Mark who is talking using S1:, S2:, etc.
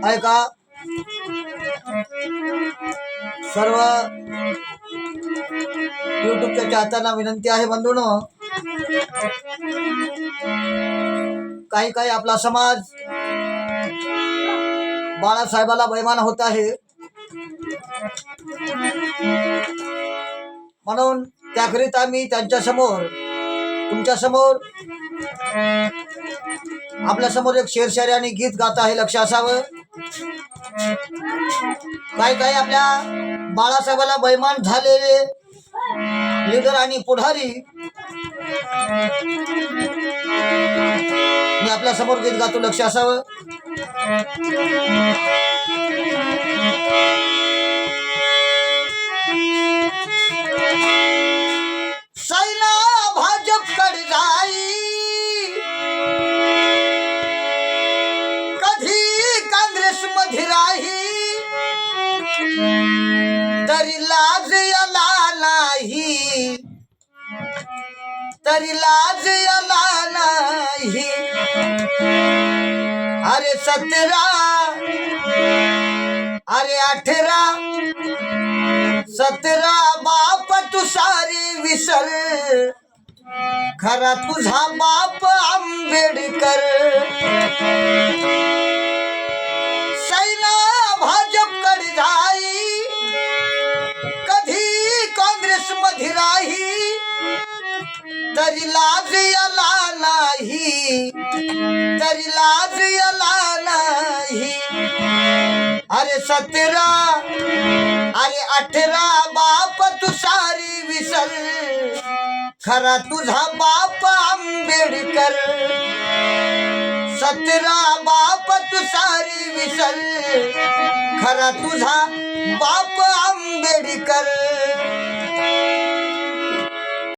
S1: ऐका सर्व युट्यूबच्या चाहत्यांना विनंती आहे बंधूंनो, काही काही आपला समाज बाळासाहेबाला बैमान होत आहे, म्हणून त्याकरिता मी त्यांच्या समोर तुमच्या समोर आपल्या समोर एक शेरशायरी आणि गीत गात आहे. लक्ष असावं, काही काही आपल्या बाळासाहेबाला बैमान झालेले लीडर आणि पुढारी मी आपल्या समोर गीत गातो. लक्ष असावं. सैना भाजपकडे जाई, कधी काँग्रेस मध्ये राही, तरी लाज याला नाही, तरी लाज याला नाही. अरे 17 अरे 18 बाप तू सारी विसर, खरा तुझा बाप आंबेडकर. सैना भाजपकडे जाई, कधी काँग्रेस मध्ये राही, तरी लाज याला नाही, तरी लाज याला नाही. अरे 17 अरे 18 बाप तू सारी विसर, खरा तुझा बाप आंबेडकर. 17 बाप तू सारी विसर, खरा तुझा बाप आंबेडकर.